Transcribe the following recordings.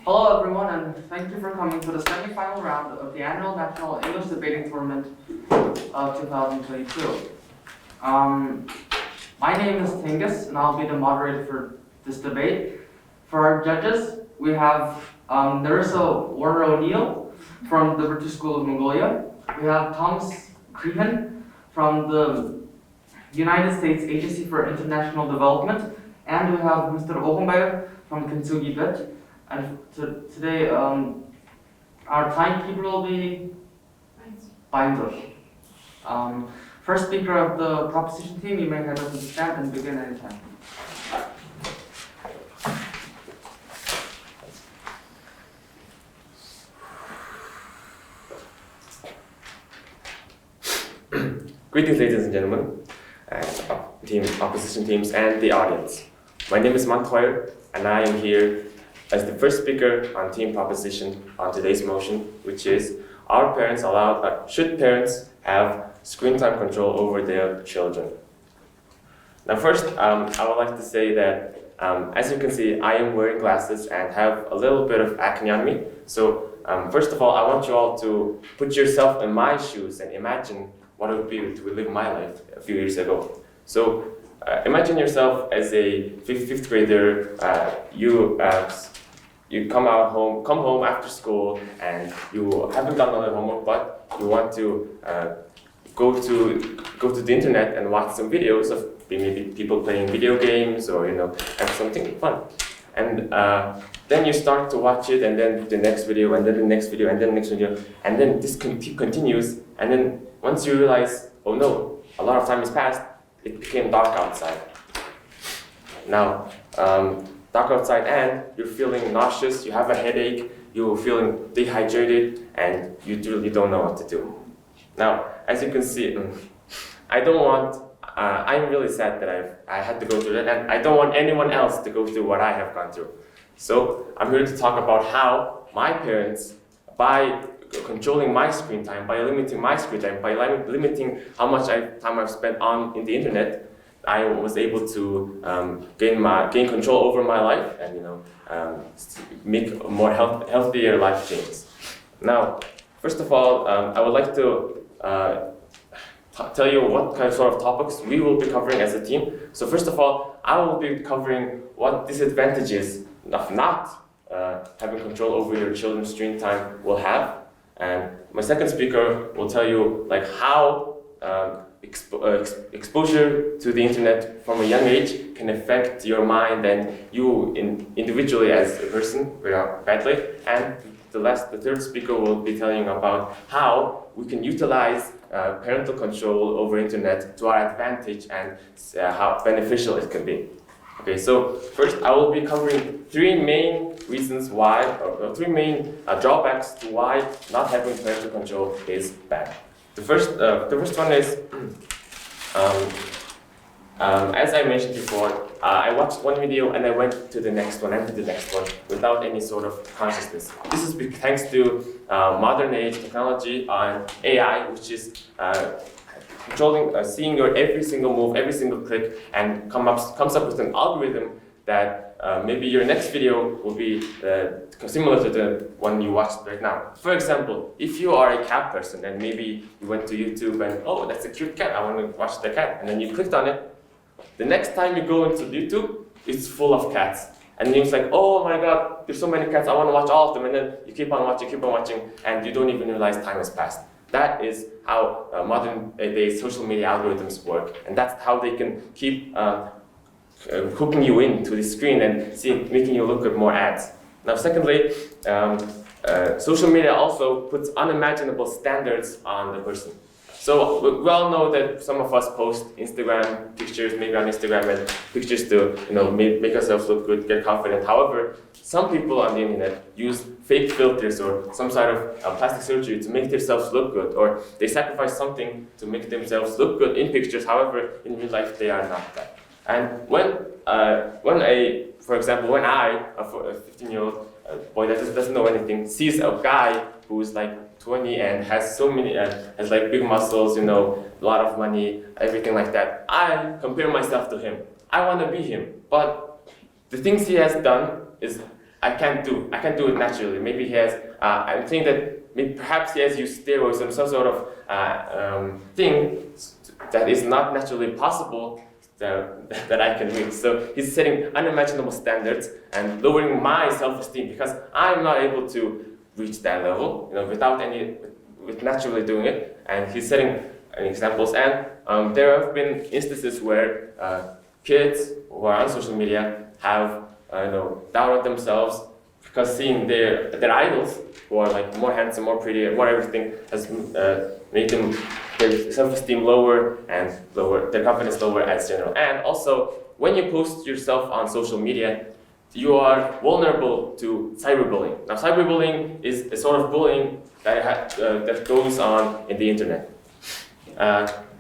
Hello everyone, and thank you for coming to the semi-final round of the annual National English Debating Tournament of 2022. My name is Tingus, and I'll be the moderator for this debate. For our judges, we have Narissa Warner O'Neill from the British School of Mongolia. We have Thomas Crehan from the United States Agency for International Development, and we have Mr. Ogunbayev from Kintsugi Bet. And today, our timekeeper will be Binder. First speaker of the proposition team, you may head up to the stand and begin anytime. Greetings, ladies and gentlemen, opposition teams, and the audience. My name is Montoyer, and I am here as the first speaker on team proposition on today's motion, which is, should parents have screen time control over their children? Now first, I would like to say that, as you can see, I am wearing glasses and have a little bit of acne on me. So first of all, I want you all to put yourself in my shoes and imagine what it would be to live my life a few years ago. So imagine yourself as a fifth grader. You come home after school, and you haven't done all the homework, but you want to go to the internet and watch some videos of maybe people playing video games, or have something fun. And then you start to watch it, and then the next video, and then the next video, and then the next video, and then this continues. And then once you realize, oh no, a lot of time has passed, it became dark outside. Now, dark outside, and you're feeling nauseous, you have a headache, you're feeling dehydrated, and you really don't know what to do. Now, as you can see, I'm really sad that I had to go through that, and I don't want anyone else to go through what I have gone through. So I'm here to talk about how my parents, by controlling my screen time, by limiting my screen time, by limiting how much time I've spent in the internet, I was able to gain control over my life and make more healthier life changes. Now, first of all, I would like to tell you what kind of sort of topics we will be covering as a team. So first of all, I will be covering what disadvantages of not having control over your children's screen time will have. And my second speaker will tell you how exposure to the internet from a young age can affect your mind and you individually as a person badly. And the third speaker will be telling you about how we can utilize parental control over internet to our advantage and how beneficial it can be. Okay, so first I will be covering three main reasons why, or three main drawbacks to why not having parental control is bad. The first one is, as I mentioned before, I watched one video and I went to the next one and to the next one without any sort of consciousness. This is thanks to modern age technology and AI, which is controlling, seeing your every single move, every single click, and comes up with an algorithm that maybe your next video will be similar to the one you watched right now. For example, if you are a cat person and maybe you went to YouTube and, oh, that's a cute cat, I want to watch the cat, and then you clicked on it, the next time you go into YouTube, it's full of cats. And you're like, oh my god, there's so many cats, I want to watch all of them, and then you keep on watching, and you don't even realize time has passed. That is how modern day social media algorithms work, and that's how they can keep hooking you into the screen and making you look at more ads. Now, secondly, social media also puts unimaginable standards on the person. So we all know that some of us post Instagram pictures, maybe on Instagram, and pictures to make ourselves look good, get confident. However, some people on the internet use fake filters or some sort of plastic surgery to make themselves look good, or they sacrifice something to make themselves look good in pictures. However, in real life, they are not that. And for example, when I, a 15-year-old boy that doesn't know anything, sees a guy who is like 20 and has so many, has like big muscles, a lot of money, everything like that, I compare myself to him. I want to be him, but the things he has done is I can't do it naturally. Maybe he has. I'm thinking that maybe perhaps he has used steroids or some sort of thing that is not naturally possible that I can reach. So he's setting unimaginable standards and lowering my self-esteem because I'm not able to reach that level, with naturally doing it. And he's setting examples. And there have been instances where kids who are on social media have doubted themselves because seeing their idols who are like more handsome, more pretty, more everything has made them their self-esteem lower and their confidence lower as general. And also, when you post yourself on social media, you are vulnerable to cyberbullying. Now, cyberbullying is a sort of bullying that goes on in the internet.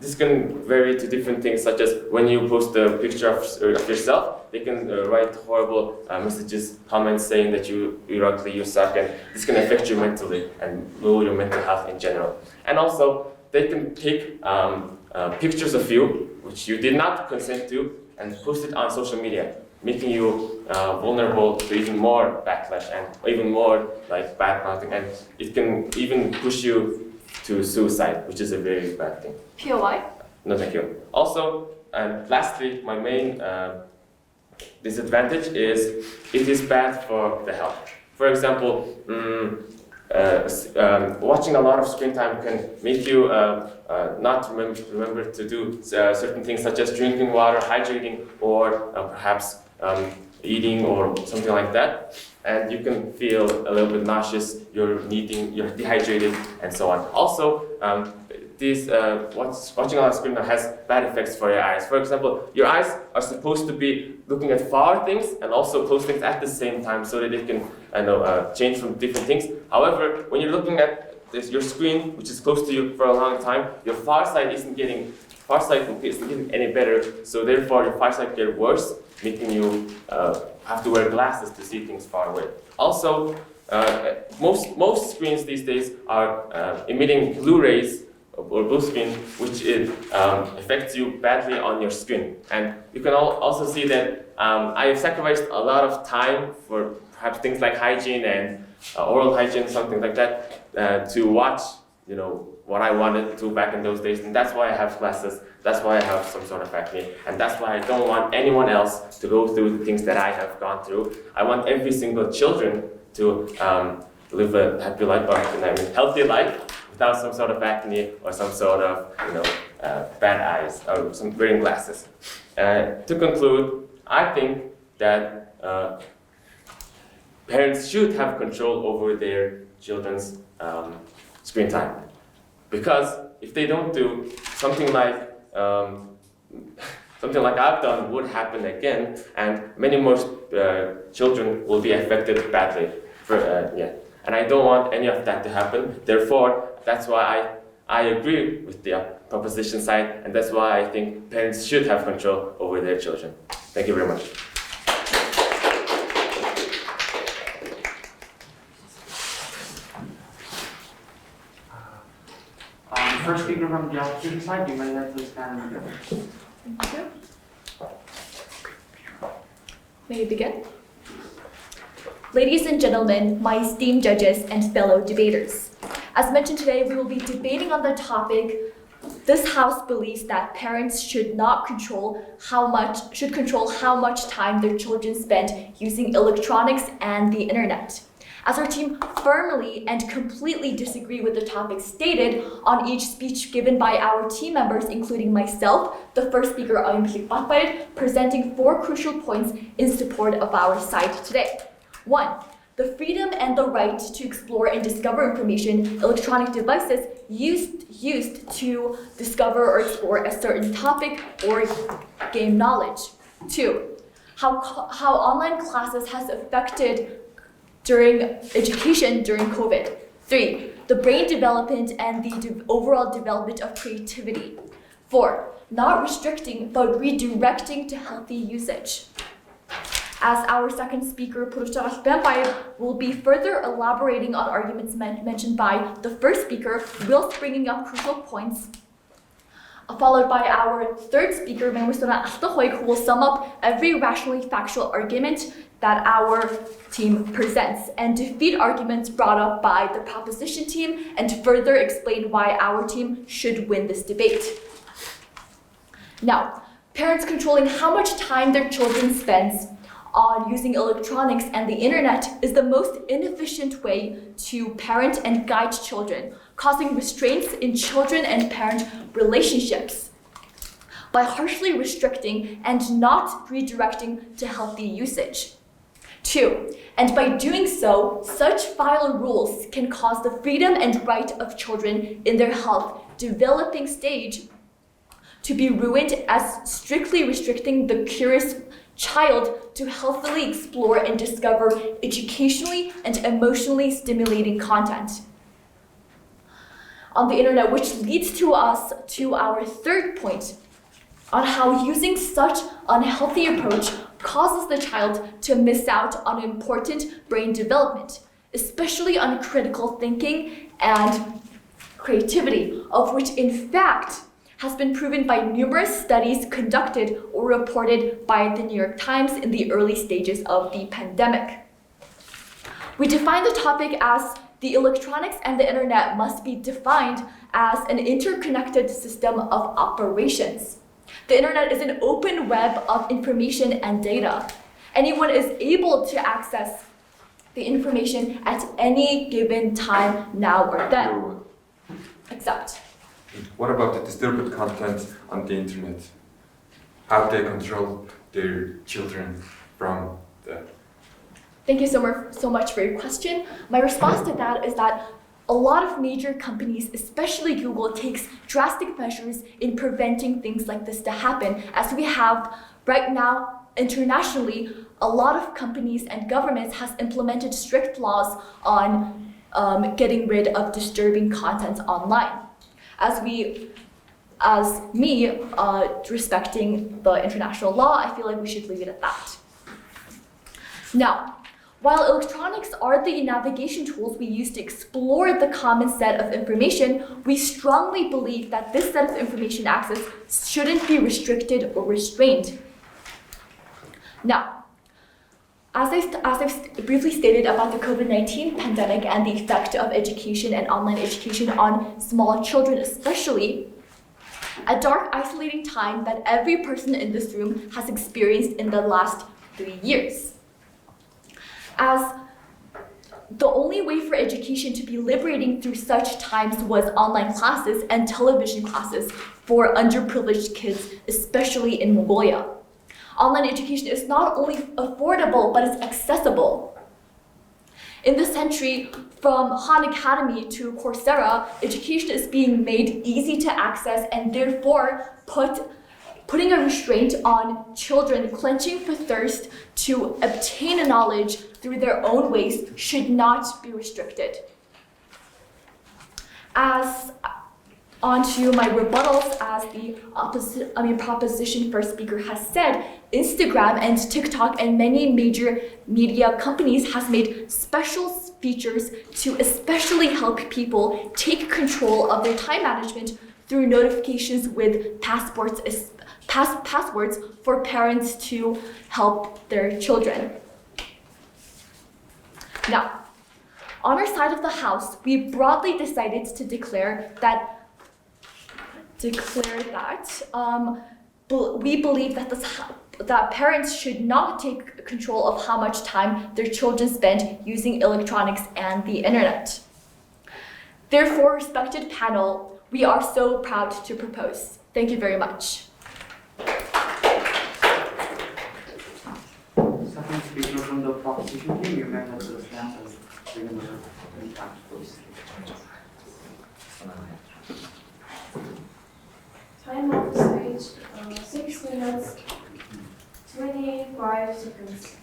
This can vary to different things, such as when you post a picture of yourself, they can write horrible messages, comments saying that you're ugly, you suck, and this can affect you mentally and lower your mental health in general. And also, they can take pictures of you, which you did not consent to, and post it on social media, making you vulnerable to even more backlash and even more like bad mouthing, and it can even push you to suicide, which is a very bad thing. POI? No, thank you. Also, and lastly, my main disadvantage is it is bad for the health. For example, watching a lot of screen time can make you not remember to do certain things such as drinking water, hydrating, or perhaps eating or something like that. And you can feel a little bit nauseous, you're dehydrated, and so on. Also, watching a lot of screen time has bad effects for your eyes. For example, your eyes are supposed to be looking at far things and also close things at the same time so that they can change from different things. However, when you're looking at your screen, which is close to you for a long time, your far sight isn't getting any better, so therefore your far sight gets worse, making you have to wear glasses to see things far away. Also, most screens these days are emitting blue rays or blue screen, which affects you badly on your screen. And you can also see that I have sacrificed a lot of time for perhaps things like hygiene and oral hygiene, something like that, to watch, what I wanted to back in those days. And that's why I have glasses. That's why I have some sort of acne. And that's why I don't want anyone else to go through the things that I have gone through. I want every single children to live a happy life, or healthy life, without some sort of acne or some sort of bad eyes or some wearing glasses. To conclude, I think that parents should have control over their children's screen time, because if they don't do something like I've done would happen again, and many more children will be affected badly. And I don't want any of that to happen. Therefore, that's why I agree with the proposition side, and that's why I think parents should have control over their children. Thank you very much. First speaker from the opposition side, you might have to stand. Thank you. May we begin? Ladies and gentlemen, my esteemed judges and fellow debaters. As mentioned today, we will be debating on the topic, this House believes that parents should control how much time their children spend using electronics and the internet. As our team firmly and completely disagree with the topics stated on each speech given by our team members, including myself, the first speaker, presenting 4 crucial points in support of our side today. 1. The freedom and the right to explore and discover information electronic devices used to discover or explore a certain topic or gain knowledge. 2. How online classes has affected during education during COVID. 3. The brain development and the overall development of creativity. 4. Not restricting but redirecting to healthy usage. As our second speaker, will be further elaborating on arguments mentioned by the first speaker, whilst bringing up crucial points, followed by our third speaker, who will sum up every rationally factual argument that our team presents and defeat arguments brought up by the proposition team and further explain why our team should win this debate. Now, parents controlling how much time their children spends on using electronics and the internet is the most inefficient way to parent and guide children, causing restraints in children and parent relationships by harshly restricting and not redirecting to healthy usage. 2, and by doing so, such vile rules can cause the freedom and right of children in their health developing stage to be ruined, as strictly restricting the curious child to healthily explore and discover educationally and emotionally stimulating content on the internet, which leads to us to our third point on how using such unhealthy approach causes the child to miss out on important brain development, especially on critical thinking and creativity, of which in fact has been proven by numerous studies conducted or reported by the New York Times in the early stages of the pandemic. We define the topic as the electronics and the internet must be defined as an interconnected system of operations. The internet is an open web of information and data. Anyone is able to access the information at any given time, now or then. Except. What about the disturbed content on the internet? How they control their children from that? Thank you so much for your question. My response to that is that a lot of major companies, especially Google, takes drastic measures in preventing things like this to happen. As we have right now internationally, a lot of companies and governments has implemented strict laws on getting rid of disturbing content online. Respecting the international law, I feel like we should leave it at that. Now, while electronics are the navigation tools we use to explore the common set of information, we strongly believe that this set of information access shouldn't be restricted or restrained. Now, as I've briefly stated about the COVID-19 pandemic and the effect of education and online education on small children especially, a dark, isolating time that every person in this room has experienced in the last 3 years. As the only way for education to be liberating through such times was online classes and television classes for underprivileged kids, especially in Mongolia. Online education is not only affordable, but it's accessible. In this century, from Khan Academy to Coursera, education is being made easy to access and therefore putting a restraint on children clenching for thirst to obtain knowledge through their own ways should not be restricted. As onto my rebuttals, as the proposition first speaker has said, Instagram and TikTok and many major media companies has made special features to especially help people take control of their time management through notifications with passwords for parents to help their children. Now, on our side of the house, we broadly decided to declare that we believe that parents should not take control of how much time their children spend using electronics and the internet. Therefore, respected panel, we are so proud to propose. Thank you very much. Second speaker from the proposition team, you may have the chance to bring the impact, please. Time of the stage, 6 minutes, 25 seconds.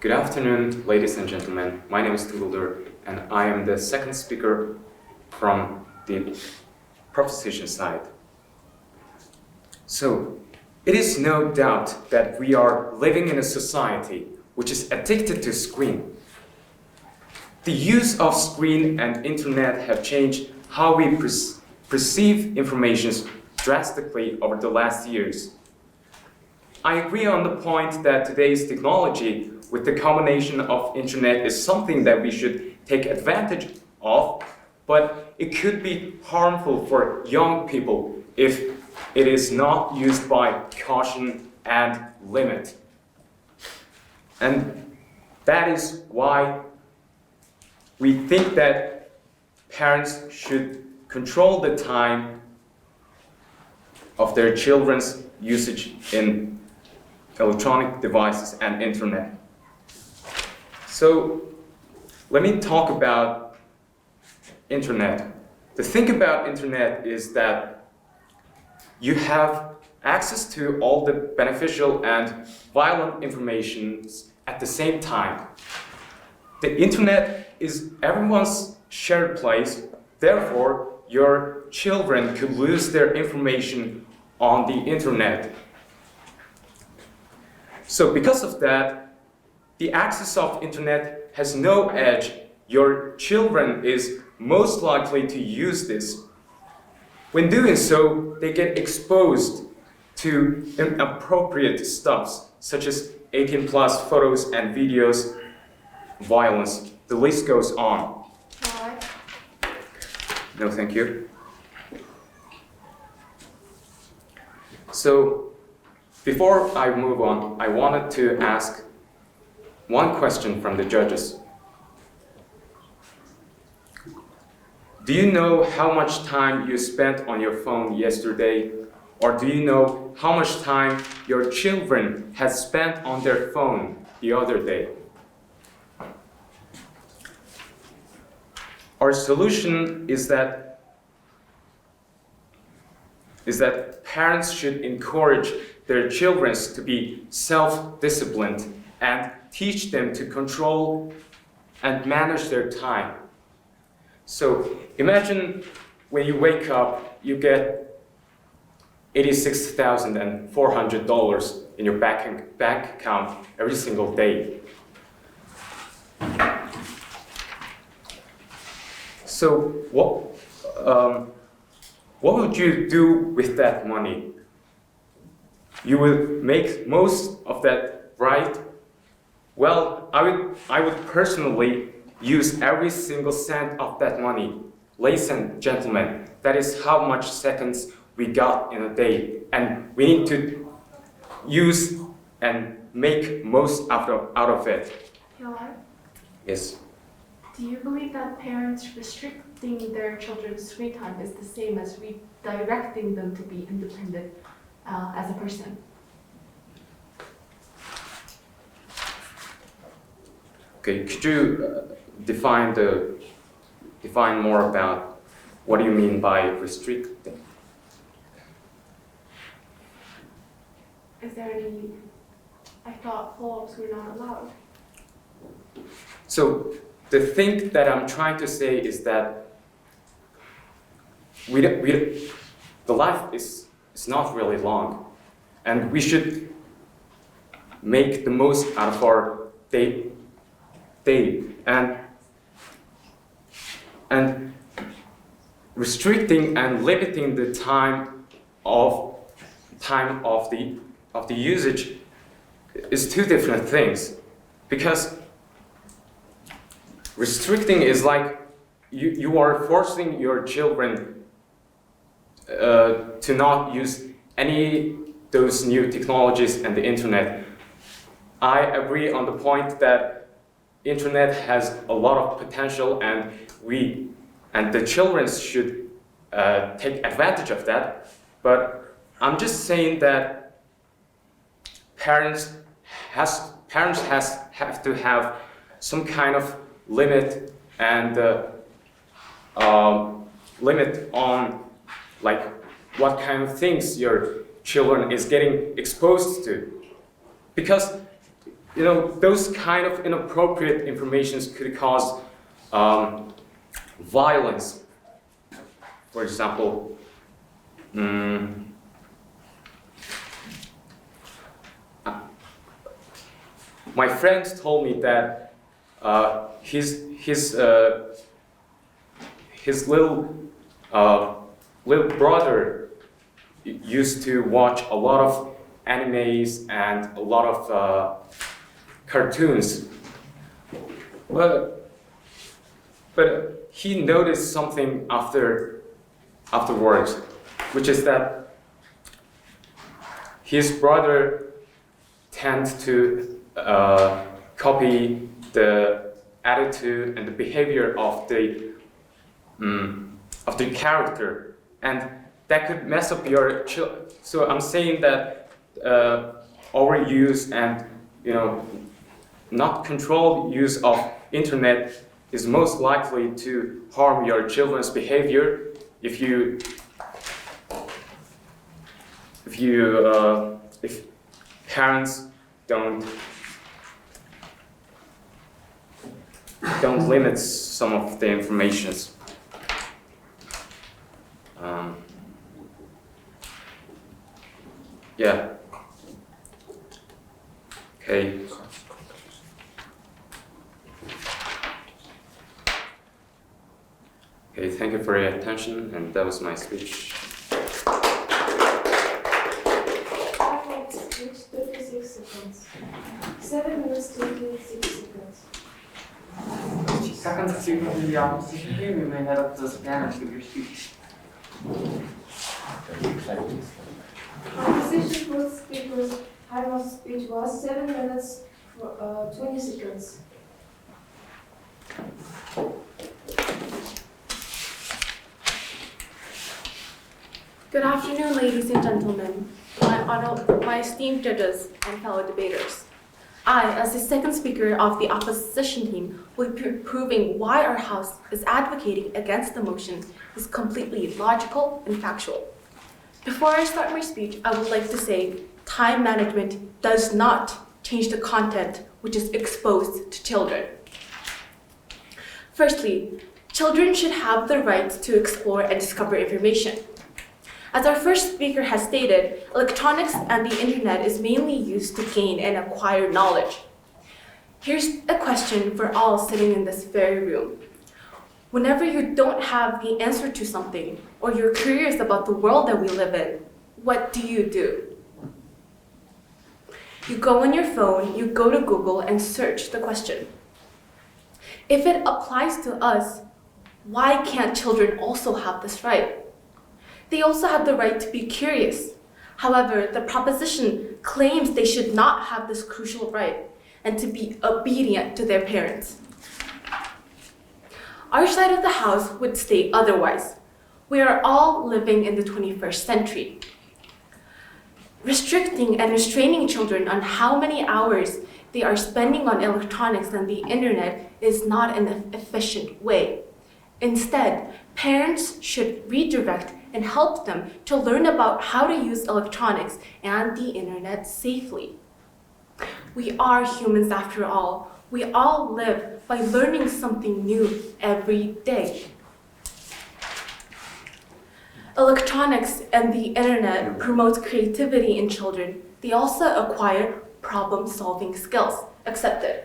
Good afternoon, ladies and gentlemen. My name is Olonlog, and I am the second speaker from the proposition side. So, it is no doubt that we are living in a society which is addicted to screen. The use of screen and internet have changed how we perceive information drastically over the last years. I agree on the point that today's technology with the combination of internet is something that we should take advantage of, but it could be harmful for young people if it is not used by caution and limit. And that is why we think that parents should control the time of their children's usage in electronic devices and internet. So let me talk about internet. The thing about internet is that you have access to all the beneficial and violent information at the same time. The internet is everyone's shared place, therefore your children could lose their information on the internet. So because of that, the access of internet has no edge. Your children is most likely to use this. When doing so, they get exposed to inappropriate stuff, such as 18+ photos and videos, violence. The list goes on. Why? No, thank you. So, before I move on, I wanted to ask one question from the judges. Do you know how much time you spent on your phone yesterday? Or do you know how much time your children had spent on their phone the other day? Our solution is that parents should encourage their children to be self-disciplined and teach them to control and manage their time. So imagine when you wake up, you get $86,400 in your bank account every single day. So what would you do with that money? You would make most of that, right? Well, I would personally use every single cent of that money. Ladies and gentlemen, that is how much seconds we got in a day, and we need to use and make most out of it. Why? Yes. Do you believe that parents restricting their children's screen time is the same as redirecting them to be independent as a person? Okay, could you define more about what do you mean by restricting? Is there any? I thought follow-ups were not allowed. So the thing that I'm trying to say is that the life is not really long, and we should make the most out of our day, and restricting and limiting the time of the usage is two different things, because restricting is like you are forcing your children to not use any those new technologies and the internet. I agree on the point that internet has a lot of potential, and the children should take advantage of that. But I'm just saying that parents have to have some kind of limit and limit on like what kind of things your children is getting exposed to, because those kind of inappropriate informations could cause violence. For example, my friend told me that his little brother used to watch a lot of animes and a lot of cartoons, but he noticed something afterwards, which is that his brother tends to copy the attitude and the behavior of the character, and that could mess up your child. So I'm saying that overuse and not controlled use of internet is most likely to harm your children's behavior if parents don't limit some of the informations. Yeah. Okay. Okay, thank you for your attention, and that was my speech. 5 minutes speech, 36 seconds. 7 minutes, 26 seconds. Seconds to do the opposition team, we may head up to Spanish with your speech. Opposition first speaker's time of speech was 7 minutes, 20 seconds. Good afternoon, ladies and gentlemen, my esteemed judges and fellow debaters. I, as the second speaker of the opposition team, will be proving why our House is advocating against the motion is completely logical and factual. Before I start my speech, I would like to say time management does not change the content which is exposed to children. Firstly, children should have the right to explore and discover information. As our first speaker has stated, electronics and the internet is mainly used to gain and acquire knowledge. Here's a question for all sitting in this very room. Whenever you don't have the answer to something, or you're curious about the world that we live in, what do? You go on your phone, you go to Google and search the question. If it applies to us, why can't children also have this right? They also have the right to be curious. However, the proposition claims they should not have this crucial right and to be obedient to their parents. Our side of the House would state otherwise. We are all living in the 21st century. Restricting and restraining children on how many hours they are spending on electronics and the internet is not an efficient way. Instead, parents should redirect and help them to learn about how to use electronics and the internet safely. We are humans after all. We all live by learning something new every day. Electronics and the internet promote creativity in children. They also acquire problem-solving skills. Accepted.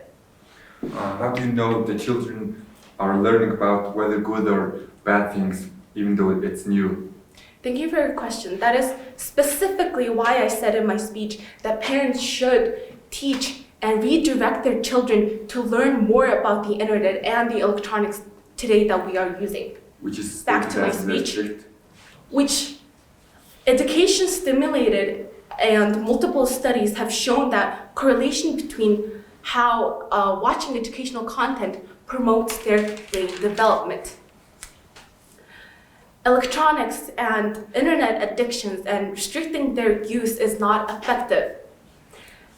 How do you know the children are learning about whether good or bad things, even though it's new? Thank you for your question. That is specifically why I said in my speech that parents should teach and redirect their children to learn more about the internet and the electronics today that we are using. Which is Back to my speech. Which education stimulated and multiple studies have shown that correlation between how watching educational content promotes their brain development. Electronics and internet addictions and restricting their use is not effective.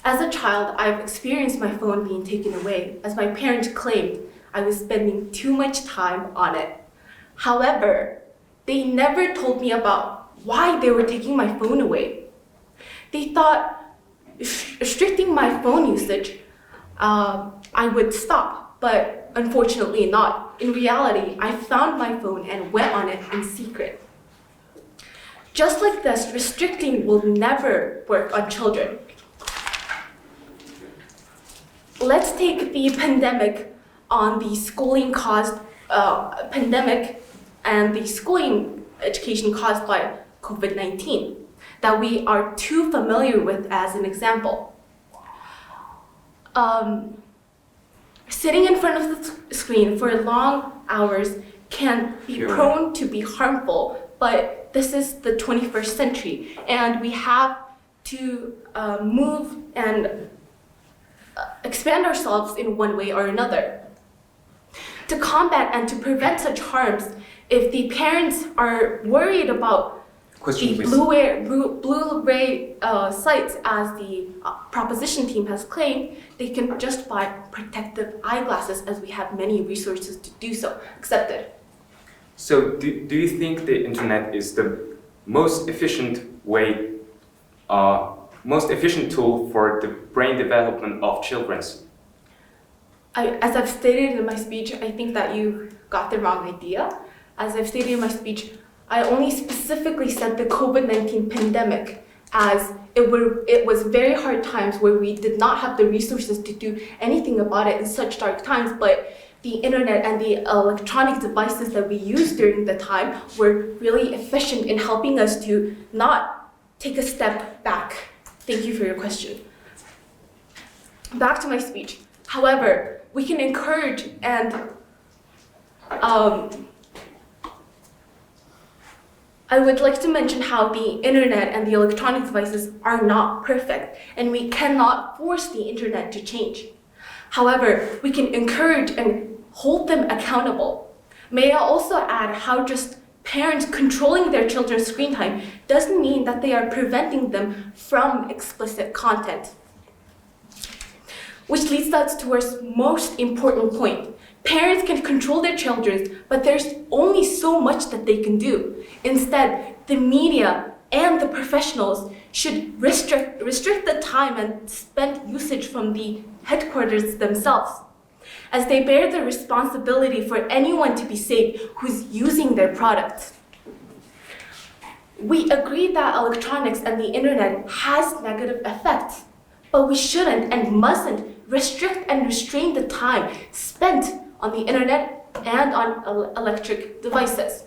As a child, I've experienced my phone being taken away, as my parents claimed I was spending too much time on it. However, they never told me about why they were taking my phone away. They thought restricting my phone usage I would stop, but unfortunately not. In reality, I found my phone and went on it in secret. Just like this, restricting will never work on children. Let's take the pandemic on the schooling caused pandemic and the schooling education caused by COVID-19 that we are too familiar with as an example. Sitting in front of the screen for long hours can be prone to be harmful, but this is the 21st century, and we have to move and expand ourselves in one way or another. To combat and to prevent such harms, if the parents are worried about the Blu-ray sites, as the proposition team has claimed, they can just buy protective eyeglasses, as we have many resources to do so. Accepted. So do you think the internet is the most efficient way, most efficient tool for the brain development of children? As I've stated in my speech, I think that you got the wrong idea. As I've stated in my speech, I only specifically said the COVID-19 pandemic, as it was very hard times where we did not have the resources to do anything about it in such dark times, but the internet and the electronic devices that we used during the time were really efficient in helping us to not take a step back. Thank you for your question. Back to my speech. However, we can encourage and I would like to mention how the internet and the electronic devices are not perfect, and we cannot force the internet to change. However, we can encourage and hold them accountable. May I also add how just parents controlling their children's screen time doesn't mean that they are preventing them from explicit content. Which leads us to our most important point. Parents can control their children, but there's only so much that they can do. Instead, the media and the professionals should restrict the time and spend usage from the headquarters themselves, as they bear the responsibility for anyone to be safe who's using their product. We agree that electronics and the internet has negative effects, but we shouldn't and mustn't restrict and restrain the time spent on the internet and on electric devices.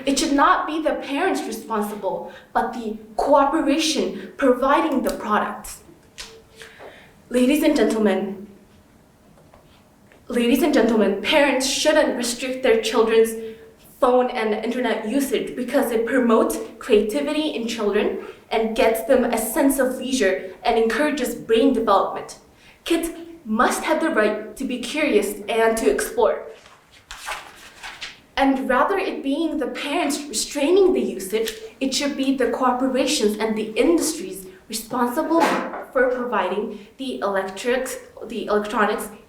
It should not be the parents responsible, but the cooperation providing the product. Ladies and gentlemen, parents shouldn't restrict their children's phone and internet usage because it promotes creativity in children and gets them a sense of leisure and encourages brain development. Kids must have the right to be curious and to explore. And rather it being the parents restraining the usage, it should be the corporations and the industries responsible for providing the electronics,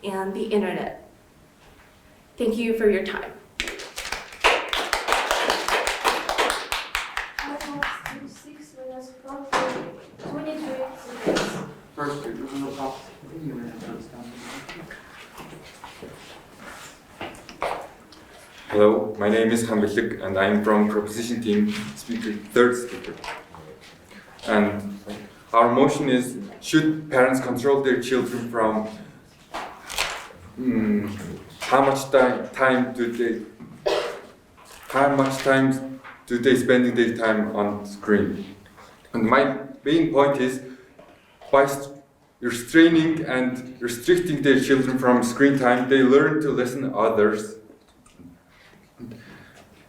and the internet. Thank you for your time. First, Hello, my name is Olonlog and I'm from proposition team, third speaker. And our motion is, should parents control their children from how much time do they spending their time on screen? And my main point is, by restraining and restricting their children from screen time, they learn to listen to others.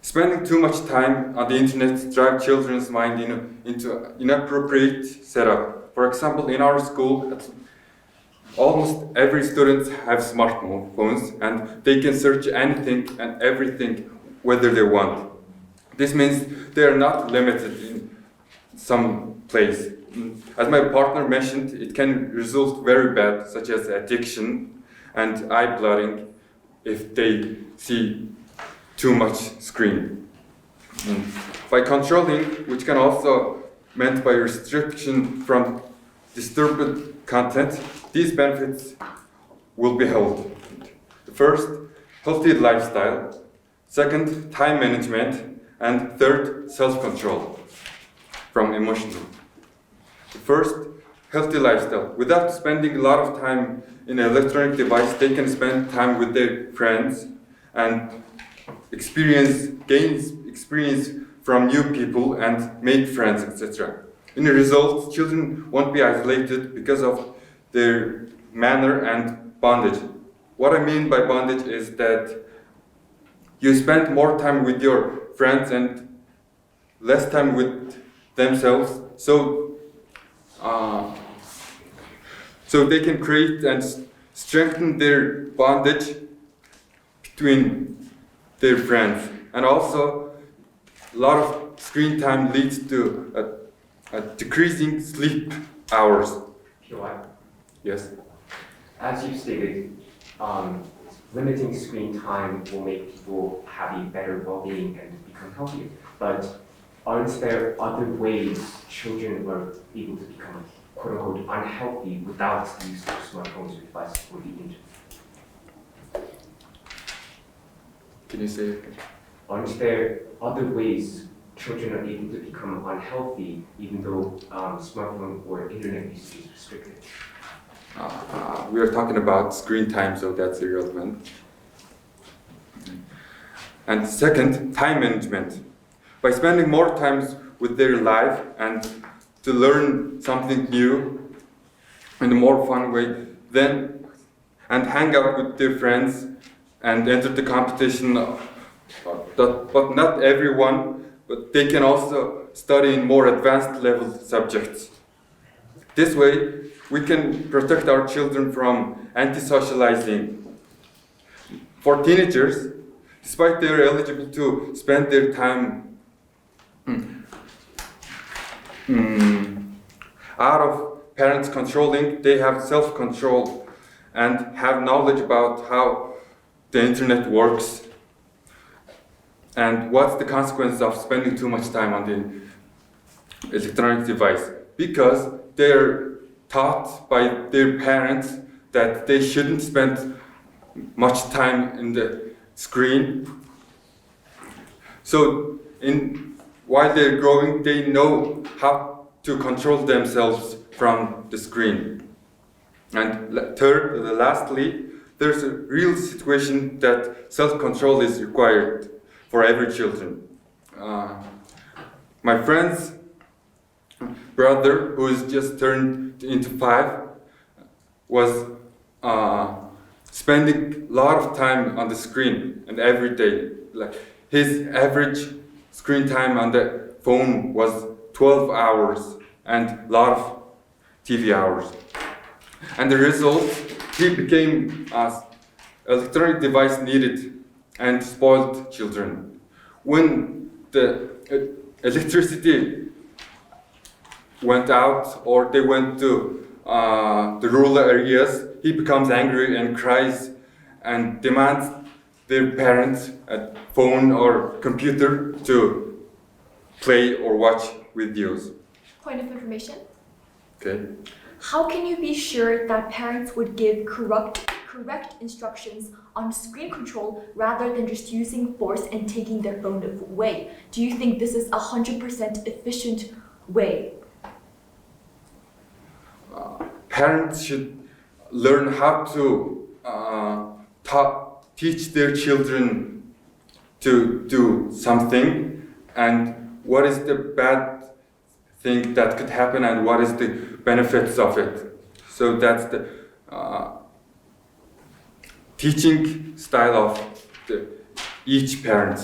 Spending too much time on the internet drives children's mind into inappropriate setup. For example, in our school, almost every student have smartphones and they can search anything and everything whether they want. This means they are not limited in some place. As my partner mentioned, it can result very bad, such as addiction and eye blurring if they see too much screen. By controlling, which can also meant by restriction from disturbed content, these benefits will be held. First, healthy lifestyle. Second, time management. And third, self-control from emotional. First, healthy lifestyle. Without spending a lot of time in an electronic device, they can spend time with their friends and gain experience from new people and make friends, etc. In the result, children won't be isolated because of their manner and bondage. What I mean by bondage is that you spend more time with your friends and less time with themselves, so they can create and strengthen their bondage between their friends. And also, a lot of screen time leads to a decreasing sleep hours. Yes. As you stated, limiting screen time will make people have a better well-being and become healthier. But aren't there other ways children are able to become quote-unquote unhealthy without the use of smartphones or devices or the internet? Can you say it? Aren't there other ways children are able to become unhealthy even though smartphone or internet use is restricted? We are talking about screen time, so that's irrelevant. And second, time management. By spending more time with their life and to learn something new in a more fun way, and hang out with their friends and enter the competition, but not everyone, but they can also study in more advanced level subjects. This way, we can protect our children from anti-socializing. For teenagers, despite they are eligible to spend their time out of parents controlling, they have self-control and have knowledge about how the internet works and what's the consequence of spending too much time on the electronic device. Because they're taught by their parents that they shouldn't spend much time in the screen. So while they're growing, they know how to control themselves from the screen. And lastly, there's a real situation that self-control is required for every children. My friend's brother, who is just turned into 5, was spending a lot of time on the screen and every day. Like his average screen time on the phone was 12 hours and a lot of TV hours. And the result, he became an electronic device needed and spoiled children. When the electricity went out or they went to the rural areas, he becomes angry and cries and demands their parents a phone or computer to play or watch videos. Point of information. Okay. How can you be sure that parents would give correct instructions on screen control rather than just using force and taking their own way? Do you think this is 100% efficient way? Parents should learn how to teach their children to do something and what is the bad thing that could happen and what is the benefits of it. So that's the teaching style of each parent.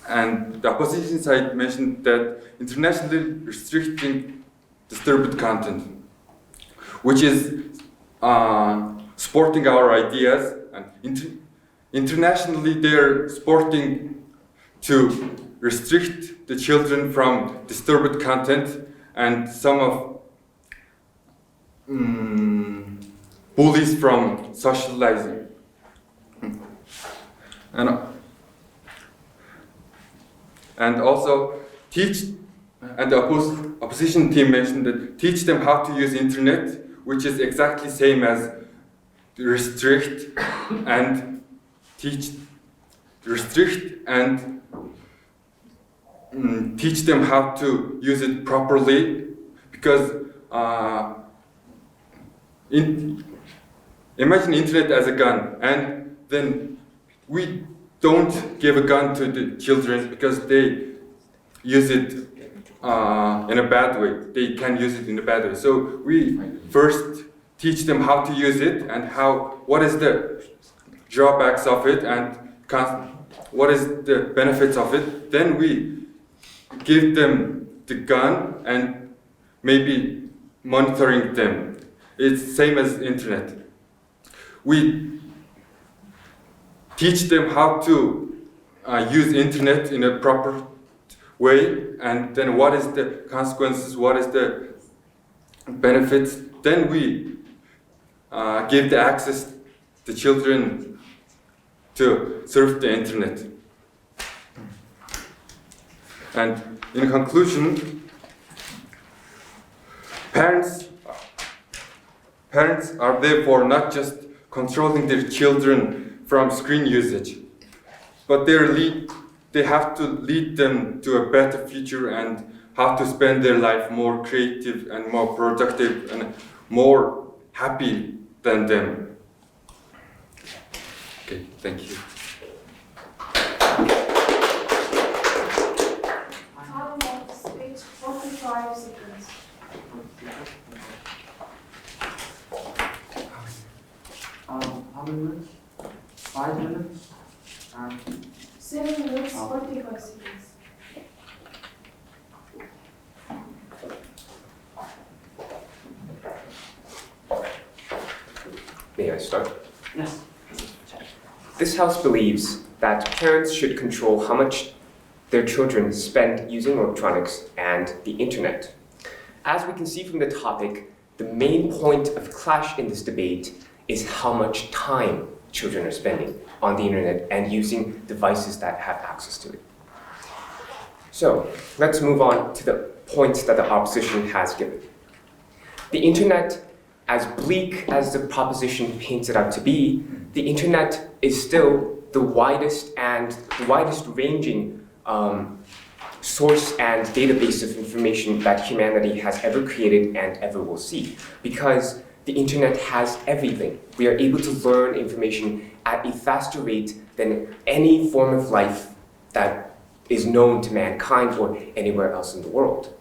And the opposition side mentioned that internationally restricting disturbed content, which is supporting our ideas, and internationally they're supporting to restrict the children from disturbed content and some of bullies from socializing. And also teach and the opposition team mentioned that teach them how to use internet, which is exactly same as restrict and teach them how to use it properly, because imagine internet as a gun, and then we don't give a gun to the children because they use it in a bad way. They can use it in a bad way. So we first teach them how to use it and what is the drawbacks of it and what is the benefits of it. Then we give them the gun and maybe monitoring them. It's same as internet. We teach them how to use internet in a proper way, and then what is the consequences, what is the benefits. Then we give the access to children to surf the internet. And in conclusion, parents are therefore not just controlling their children from screen usage, but they have to lead them to a better future and how to spend their life more creative and more productive and more happy than them. Okay, thank you. Time of speech 45 seconds. How many minutes? 5 minutes? 7 minutes 45 seconds. May I start? Yes. This house believes that parents should control how much their children spend using electronics and the internet. As we can see from the topic, the main point of clash in this debate is how much time children are spending on the internet and using devices that have access to it. So let's move on to the points that the opposition has given. The internet, as bleak as the proposition paints it out to be, the internet is still the widest ranging source and database of information that humanity has ever created and ever will see, because the internet has everything. We are able to learn information at a faster rate than any form of life that is known to mankind or anywhere else in the world.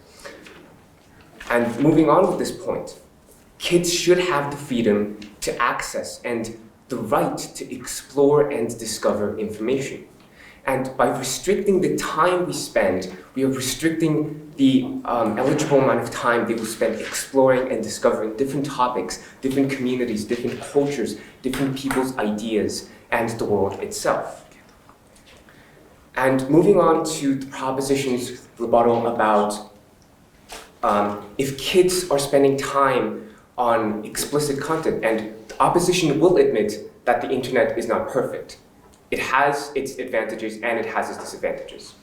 And moving on with this point, kids should have the freedom to access and the right to explore and discover information. And by restricting the time we spend, we are restricting the eligible amount of time they will spend exploring and discovering different topics, different communities, different cultures, different people's ideas, and the world itself. And moving on to the proposition's rebuttal about if kids are spending time on explicit content, and the opposition will admit that the internet is not perfect. It has its advantages and it has its disadvantages.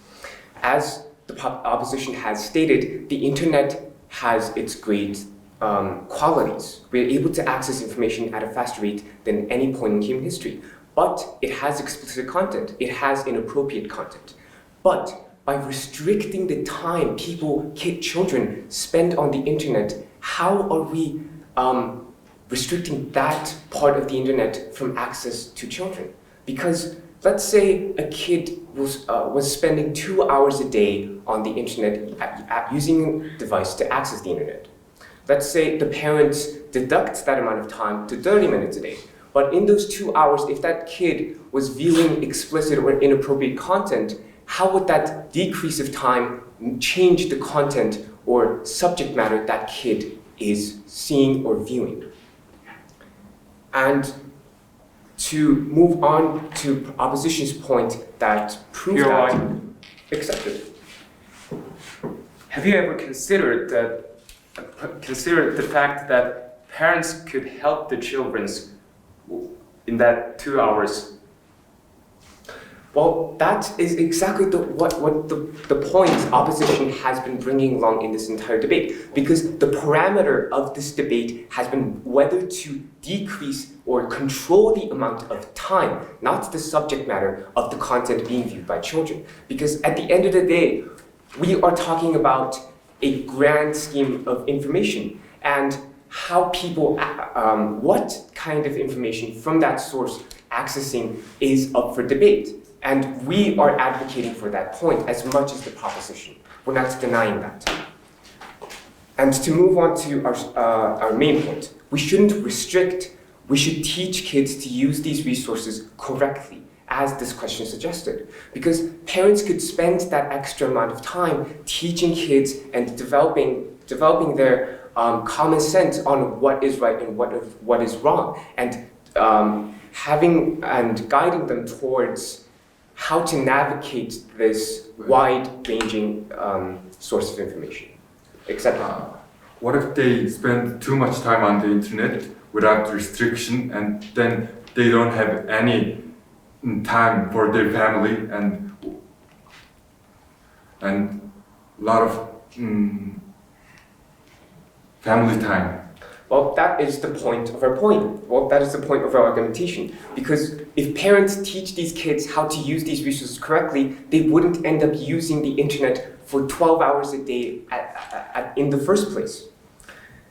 As the opposition has stated, the internet has its great qualities. We are able to access information at a faster rate than any point in human history. But it has explicit content. It has inappropriate content. But by restricting the time children spend on the internet, how are we restricting that part of the internet from access to children? Because let's say a kid was spending 2 hours a day on the internet using a device to access the internet. Let's say the parents deduct that amount of time to 30 minutes a day. But in those 2 hours, if that kid was viewing explicit or inappropriate content, how would that decrease of time change the content or subject matter that kid is seeing or viewing? And to move on to opposition's point that proves that accepted. Have you ever considered the fact that parents could help the children in that 2 hours? Well, that is exactly what the point opposition has been bringing along in this entire debate, because the parameter of this debate has been whether to decrease or control the amount of time, not the subject matter of the content being viewed by children. Because at the end of the day, we are talking about a grand scheme of information and how people, what kind of information from that source accessing is up for debate. And we are advocating for that point as much as the proposition. We're not denying that. And to move on to our main point, we shouldn't restrict, we should teach kids to use these resources correctly, as this question suggested. Because parents could spend that extra amount of time teaching kids and developing their common sense on what is right and what is wrong, and having and guiding them towards how to navigate this wide-ranging source of information, etc. What if they spend too much time on the internet without restriction, and then they don't have any time for their family and a lot of family time? Well, that is the point of our point. Well, that is the point of our argumentation. Because if parents teach these kids how to use these resources correctly, they wouldn't end up using the internet for 12 hours a day in the first place.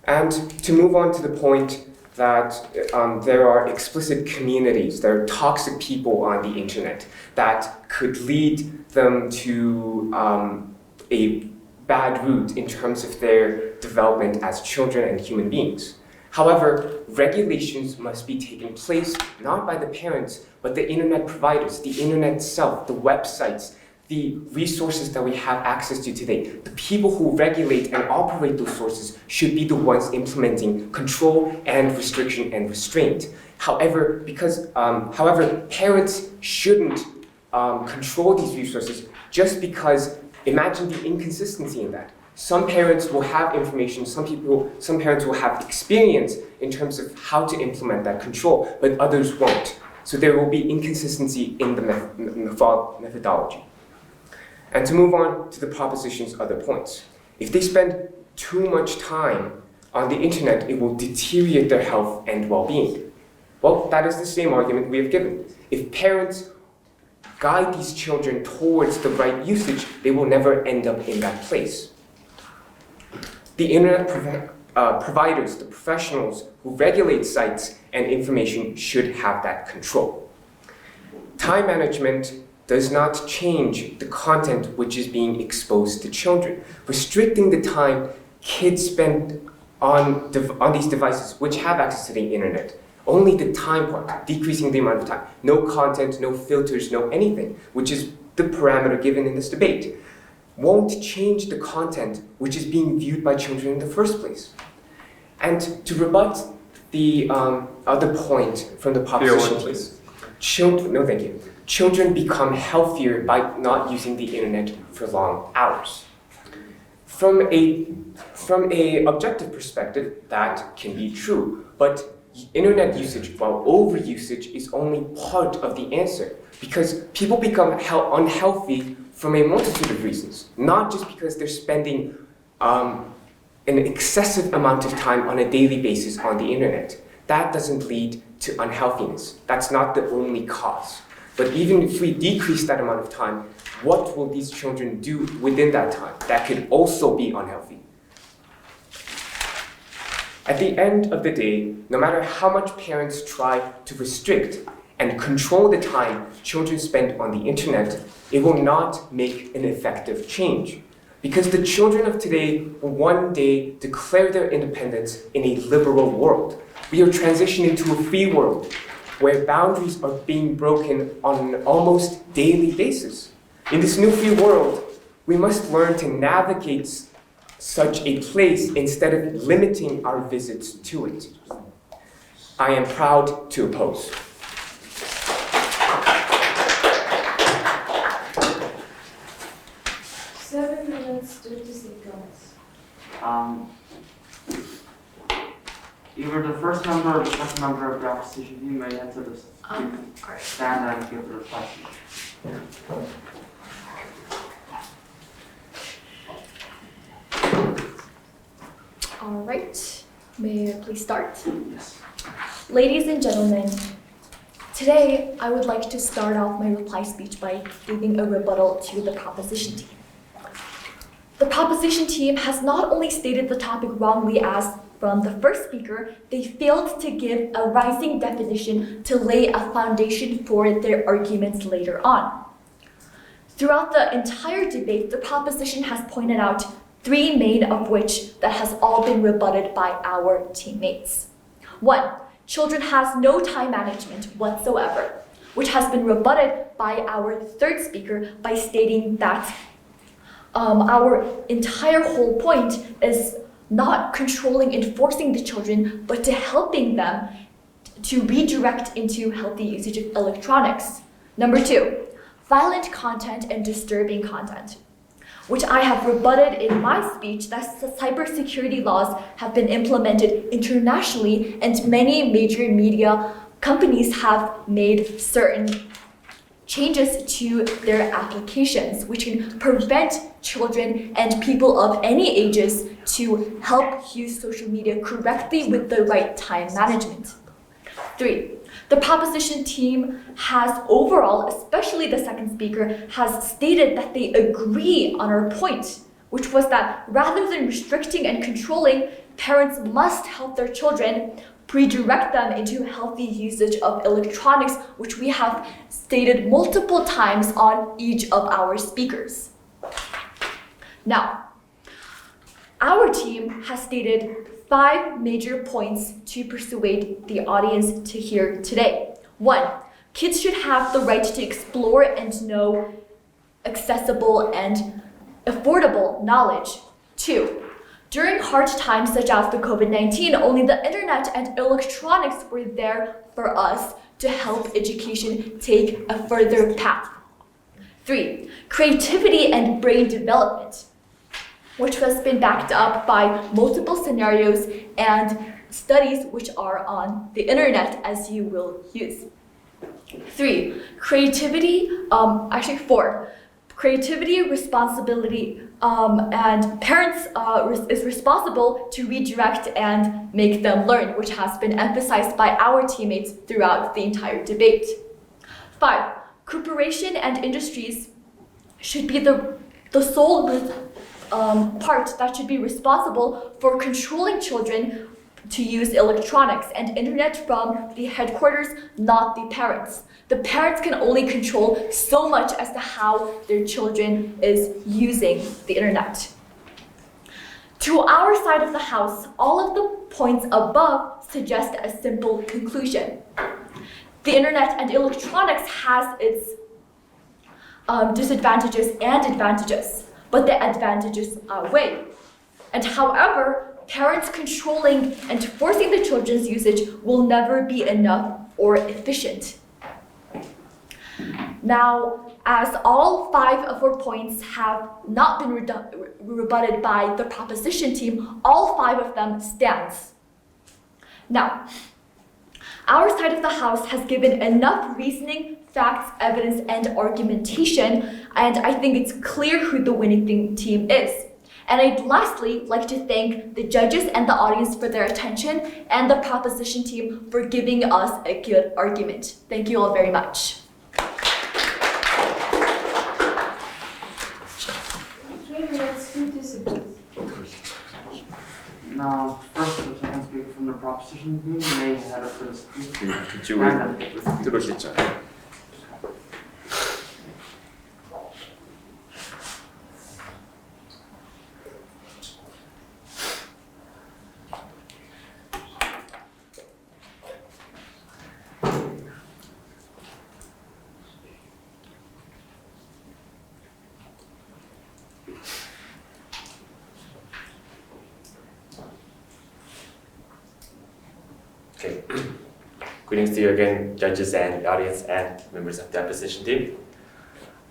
And to move on to the point that there are explicit communities, there are toxic people on the internet that could lead them to a bad route in terms of their development as children and human beings. However, regulations must be taken place not by the parents, but the internet providers, the internet itself, the websites, the resources that we have access to today. The people who regulate and operate those sources should be the ones implementing control and restriction and restraint. However, parents shouldn't control these resources just because. Imagine the inconsistency in that. Some parents will have information, some parents will have experience in terms of how to implement that control, but others won't. So there will be inconsistency in the methodology. And to move on to the proposition's other points. If they spend too much time on the internet, it will deteriorate their health and well-being. Well, that is the same argument we have given. If parents guide these children towards the right usage, they will never end up in that place. The internet providers, the professionals who regulate sites and information should have that control. Time management does not change the content which is being exposed to children. Restricting the time kids spend on these devices which have access to the internet, only the time part, decreasing the amount of time. No content, no filters, no anything, which is the parameter given in this debate, won't change the content which is being viewed by children in the first place. And to rebut the other point from the proposition, please. No, thank you. Children become healthier by not using the internet for long hours. From a objective perspective, that can be true, but internet usage, while overusage, is only part of the answer, because people become unhealthy from a multitude of reasons, not just because they're spending an excessive amount of time on a daily basis on the internet. That doesn't lead to unhealthiness. That's not the only cause. But even if we decrease that amount of time, what will these children do within that time? That could also be unhealthy. At the end of the day, no matter how much parents try to restrict and control the time children spend on the internet, it will not make an effective change. Because the children of today will one day declare their independence in a liberal world. We are transitioning to a free world where boundaries are being broken on an almost daily basis. In this new free world, we must learn to navigate such a place instead of limiting our visits to it. I am proud to oppose. Seven minutes, 30 seconds. either the first member or the second member of the opposition team may head to the Alright. stand and give the reply speech. All right, may I please start? Yes. Ladies and gentlemen, today I would like to start off my reply speech by giving a rebuttal to the proposition team. The proposition team has not only stated the topic wrongly as from the first speaker, they failed to give a rising definition to lay a foundation for their arguments later on. Throughout the entire debate, the proposition has pointed out three main of which that has all been rebutted by our teammates. 1. Children has no time management whatsoever, which has been rebutted by our third speaker by stating that our entire whole point is not controlling and forcing the children, but to helping them to redirect into healthy usage of electronics. Number 2, violent content and disturbing content, which I have rebutted in my speech that cybersecurity laws have been implemented internationally and many major media companies have made certain changes to their applications, which can prevent children and people of any ages to help use social media correctly with the right time management. 3. The proposition team has overall, especially the second speaker, has stated that they agree on our point, which was that rather than restricting and controlling, parents must help their children redirect them into healthy usage of electronics, which we have stated multiple times on each of our speakers. Now, our team has stated 5 major points to persuade the audience to hear today. 1, kids should have the right to explore and know accessible and affordable knowledge. 2, during hard times such as the COVID-19, only the internet and electronics were there for us to help education take a further path. 3, creativity and brain development, which has been backed up by multiple scenarios and studies which are on the internet as you will use. 3, creativity, 4, creativity, responsibility, and parents is responsible to redirect and make them learn, which has been emphasized by our teammates throughout the entire debate. 5, corporation and industries should be the sole part that should be responsible for controlling children to use electronics and internet from the headquarters, not the parents. The parents can only control so much as to how their children is using the internet. To our side of the house, all of the points above suggest a simple conclusion. The internet and electronics has its disadvantages and advantages, but the advantages outweigh. And however, parents controlling and forcing the children's usage will never be enough or efficient. Now, as all 5 of our points have not been rebutted by the proposition team, all 5 of them stands. Now, our side of the house has given enough reasoning, facts, evidence, and argumentation, and I think it's clear who the winning team is. And I'd lastly like to thank the judges and the audience for their attention and the proposition team for giving us a good argument. Thank you all very much. 3 minutes, 50 seconds. Now, first, the second speaker from the proposition team may head up to the speaker. 그쪽을 들어오시죠. Okay. Greetings to you again, judges and audience and members of the opposition team.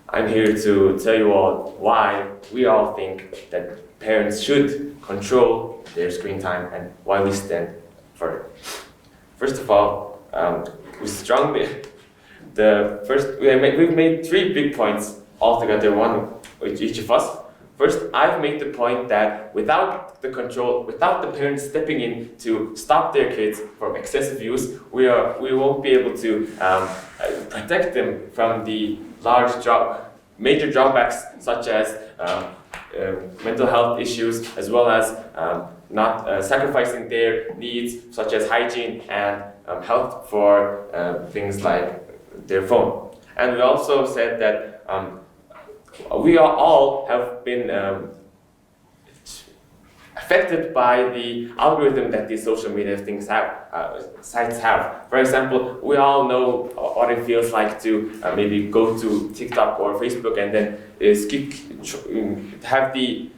I'm here to tell you all why we all think that parents should control their screen time and why we stand further. First of all, we strongly we've made 3 big points altogether, one with each of us. First, I've made the point that without the control, without the parents stepping in to stop their kids from excessive use, we won't be able to protect them from the major drawbacks such as mental health issues, as well as not sacrificing their needs such as hygiene and health for things like their phone. And we also said that we all have been affected by the algorithm that these social media sites have. For example, we all know what it feels like to maybe go to TikTok or Facebook and then have the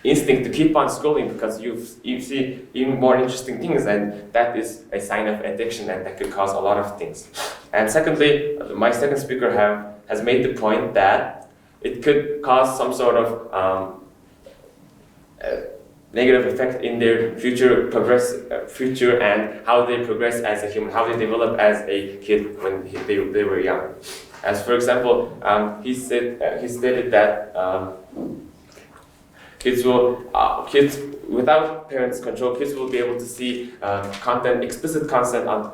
instinct to keep on scrolling because you see even more interesting things, and that is a sign of addiction, and that could cause a lot of things. And secondly, my second speaker has made the point that it could cause some sort of negative effect in their future and how they progress as a human, how they develop as a kid when they were young. As for example, he stated that kids without parents' control, kids will be able to see explicit content on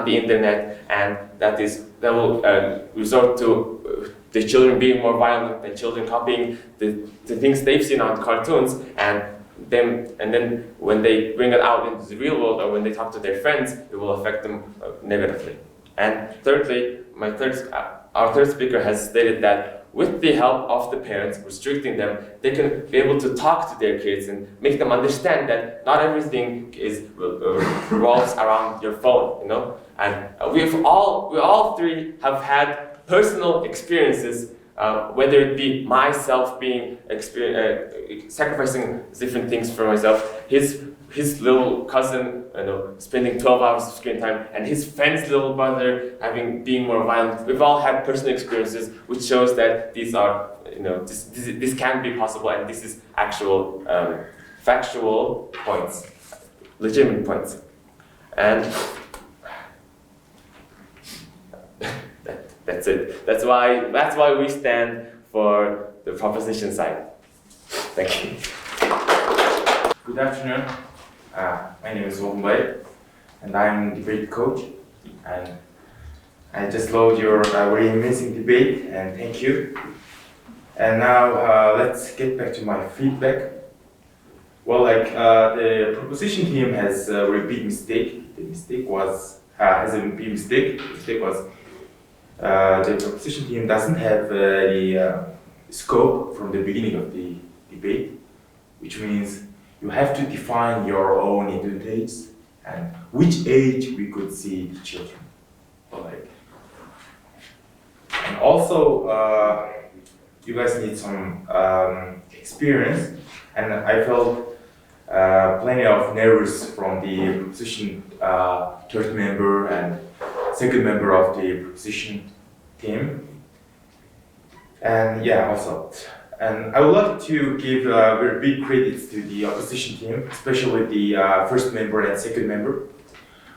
the internet, and that will resort to the children being more violent and children copying the things they've seen on cartoons, and then when they bring it out into the real world or when they talk to their friends, it will affect them negatively. And thirdly, our third speaker has stated that with the help of the parents restricting them, they can be able to talk to their kids and make them understand that not everything revolves around your phone, you know. And we all 3 have had personal experiences, whether it be myself being sacrificing different things for myself, his little cousin, spending 12 hours of screen time, and his friend's little brother being more violent. We've all had personal experiences, which shows that these are, this can be possible, and this is actual factual points, legitimate points, and that's it. That's why we stand for the proposition side. Thank you. Good afternoon. My name is Olonlog, and I'm debate coach. And I just love your very amazing debate, and thank you. And now let's get back to my feedback. Well, the proposition team has a very big mistake. The mistake was the proposition team doesn't have the scope from the beginning of the debate, which means you have to define your own identities and which age we could see the children. And also, you guys need some experience, and I felt plenty of nervous from the proposition third member and second member of the proposition team. And yeah, also. And I would like to give very big credits to the opposition team, especially the first member and second member.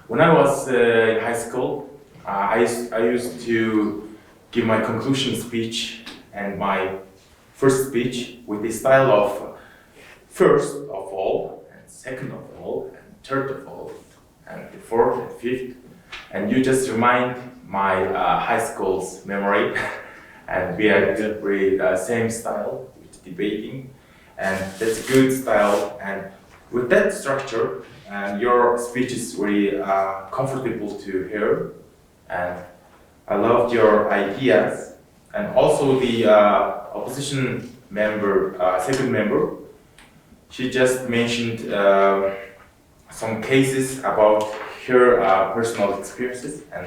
When I was in high school, I used to give my conclusion speech and my first speech with the style of first of all, and second of all, and third of all, and the fourth and fifth. And you just remind my high school's memory. And we had the same style with debating, and that's a good style. And with that structure, and your speech is really comfortable to hear. And I loved your ideas. And also the opposition member, second member, she just mentioned some cases about her personal experiences. And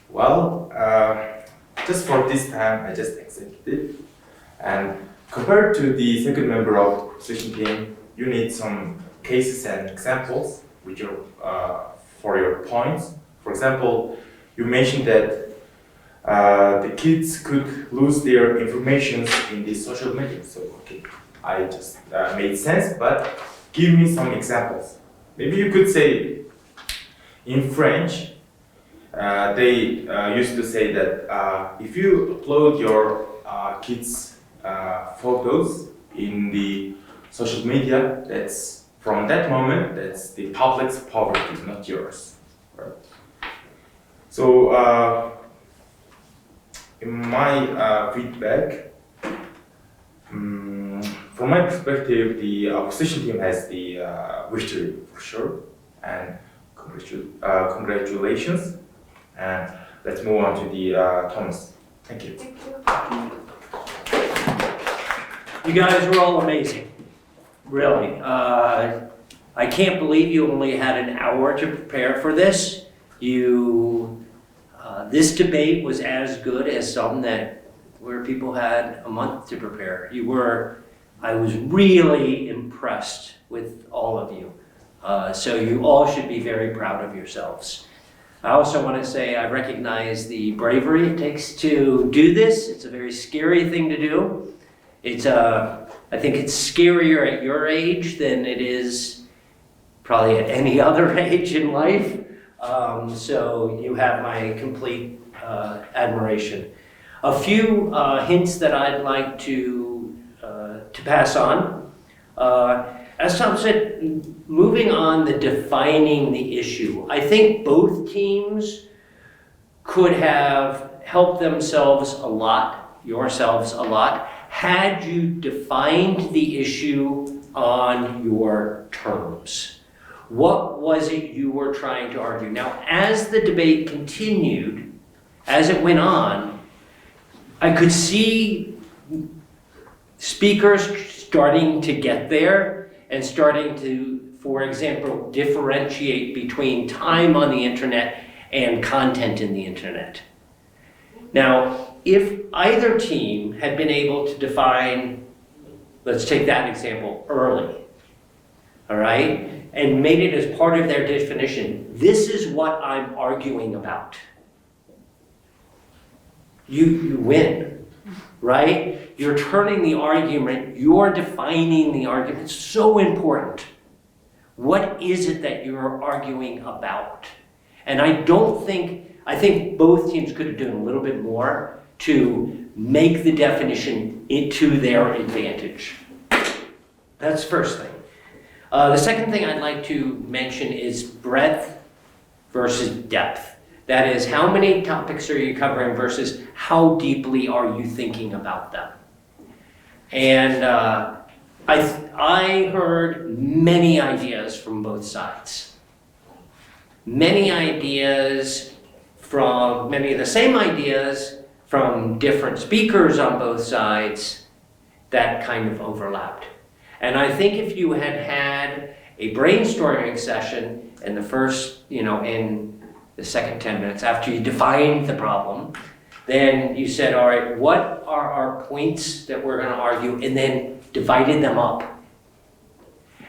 well. Just for this time, I just accepted it. And compared to the second member of the proposition team, you need some cases and examples which are for your points. For example, you mentioned that the kids could lose their information in the social media. So, okay, I just made sense, but give me some examples. maybe you could say in French, they used to say that if you upload your kids' photos in the social media, that's from that moment, that's the public's property, not yours. Right? So, in my feedback, from my perspective, the opposition team has the victory for sure, and congratulations. And let's move on to the Thomas. Thank you. You guys were all amazing, really. I can't believe you only had an hour to prepare for this. This debate was as good as some where people had a month to prepare. I was really impressed with all of you. So you all should be very proud of yourselves. I also want to say I recognize the bravery it takes to do this. It's a very scary thing to do. I think it's scarier at your age than it is probably at any other age in life. So you have my complete admiration. A few hints that I'd like to pass on. As Tom said, moving on the defining the issue, I think both teams could have helped yourselves a lot, had you defined the issue on your terms. What was it you were trying to argue? Now, as the debate continued, as it went on, I could see speakers starting to get there and starting to, for example, differentiate between time on the internet and content in the internet. Now, if either team had been able to define, let's take that example, early, all right, and made it as part of their definition, this is what I'm arguing about. You win, right? You're turning the argument, you're defining the argument. It's so important. What is it that you're arguing about? And I think both teams could have done a little bit more to make the definition into their advantage. That's the first thing. The second thing I'd like to mention is breadth versus depth. That is, how many topics are you covering versus how deeply are you thinking about them? And I heard many ideas from both sides. Many of the same ideas from different speakers on both sides that kind of overlapped. And I think if you had a brainstorming session in the first, in the second 10 minutes after you defined the problem, then you said, all right, what are our points that we're going to argue, and then divided them up.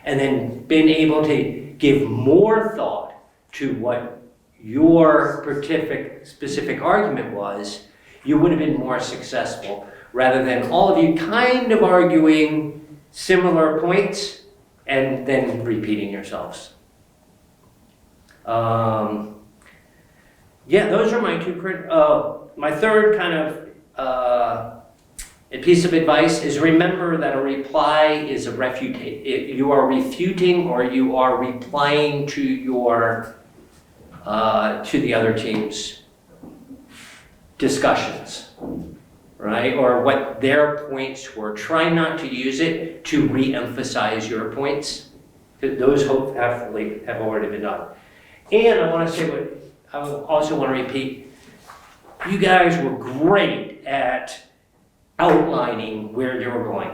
And then been able to give more thought to what your specific argument was, you would have been more successful, rather than all of you kind of arguing similar points and then repeating yourselves. Yeah, those are my two. My third kind of a piece of advice is remember that a reply is a you are refuting or you are replying to the other team's discussions, right? Or what their points were. Try not to use it to re-emphasize your points. Those have already been done. And I want to say I also want to repeat, you guys were great at outlining where you were going.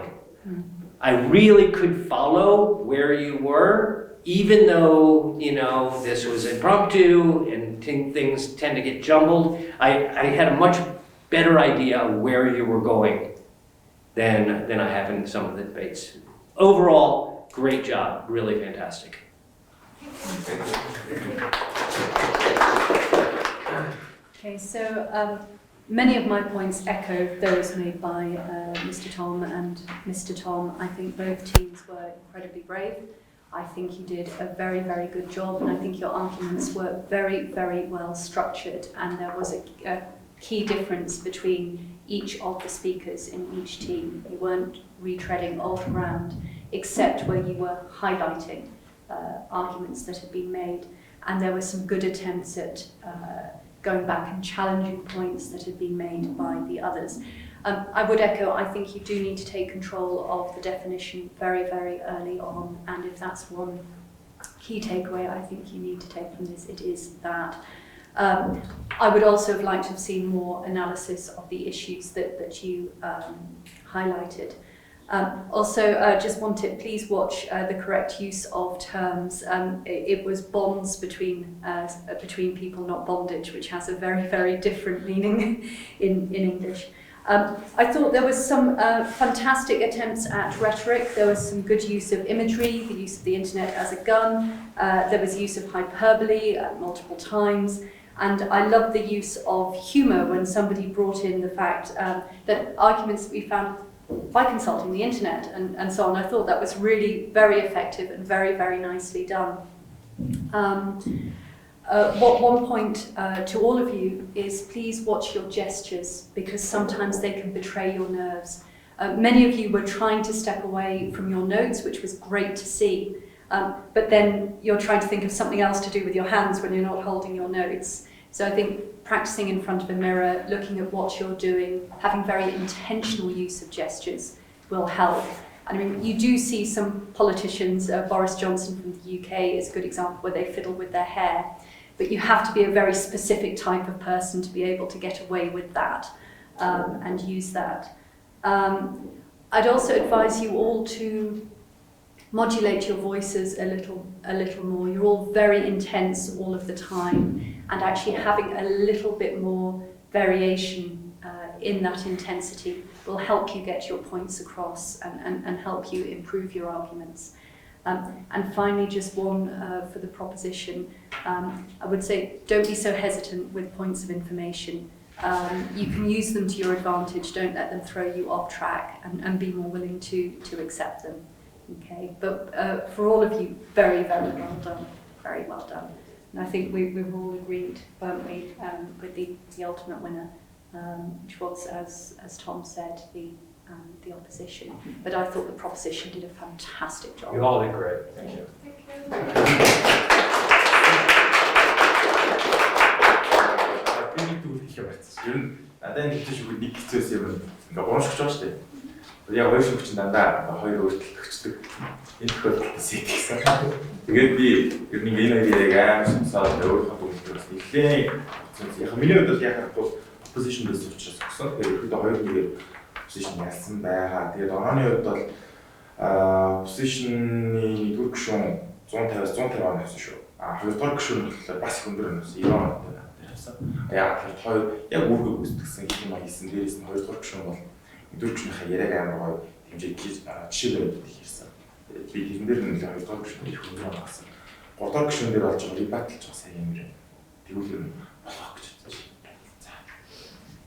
I really could follow where you were, even though, this was impromptu and things tend to get jumbled. I had a much better idea of where you were going than I have in some of the debates. Overall, great job, really fantastic. Okay, so many of my points echo those made by Mr. Tom and Mr. Tom. I think both teams were incredibly brave. I think you did a very, very good job, and I think your arguments were very, very well structured, and there was a key difference between each of the speakers in each team. You weren't retreading old ground, except where you were highlighting arguments that had been made, and there were some good attempts at going back and challenging points that had been made by the others. I would echo, I think you do need to take control of the definition very, very early on, and if that's one key takeaway I think you need to take from this, it is that. I would also have liked to have seen more analysis of the issues that you highlighted. Also, just wanted, please watch the correct use of terms. It was bonds between people, not bondage, which has a very, very different meaning in English. I thought there was some fantastic attempts at rhetoric. There was some good use of imagery, the use of the internet as a gun. There was use of hyperbole multiple times. And I loved the use of humour when somebody brought in the fact that arguments that we found by consulting the internet and so on. I thought that was really very effective and very, very nicely done. One point to all of you is please watch your gestures, because sometimes they can betray your nerves. Many of you were trying to step away from your notes, which was great to see, but then you're trying to think of something else to do with your hands when you're not holding your notes. So I think practicing in front of a mirror, looking at what you're doing, having very intentional use of gestures will help. I mean, you do see some politicians, Boris Johnson from the UK is a good example, where they fiddle with their hair. But you have to be a very specific type of person to be able to get away with that and use that. I'd also advise you all to modulate your voices a little more. You're all very intense all of the time, and actually having a little bit more variation in that intensity will help you get your points across and help you improve your arguments. And finally, just one for the proposition. I would say don't be so hesitant with points of information. You can use them to your advantage, don't let them throw you off track, and be more willing to accept them. Okay, but for all of you, very, very well done, very well done. And I think we've all agreed, weren't we, with the ultimate winner, which was, as Tom said, the opposition. But I thought the proposition did a fantastic job. You all did great. Thank you. Надад нэг хэцүүс юм. Ингээ уушгч байгаа шүү дээ. Яг хоёр шигч дандаа хоёр өөртөл өгчдөг. Энэ тохиолдолд сэтгэсэн. Тэгээд би ер нь энэ хоёрыг амар сонсоод өөрийнхөө дүгнэлтээс нэлээд яг миний хувьд бол яг хаа opposition based учраас өгсөн. Тэгээд ерөөдөө хоёр нэгээр opposition ялсан байгаа. Тэгээд онооны хувьд бол opposition-ы нэгдүгээр гишүүн 150-аас 150 он авсан шүү. Хоёрдугаар гишүүн болохоор бас их өндөр өнөөс 90 он тавьсан. Яг тэр хоёр яг үүргээ гүйцэтгсэн юм хийсэн. Дээрээс нь хоёрдугаар гишүүн бол нэгдүгээр гишүүнийхээ яриаг амар гоё хэмжээд жишээлбэл хийсэн. Би тэрэн дээр нь хоёрдугаар гишүүн их өндөр он авсан. Гуравдугаар гишүүн дээр болж байгаа rebuttal ч бас сайн юм. Тэгвэл болох гэж бодож байна.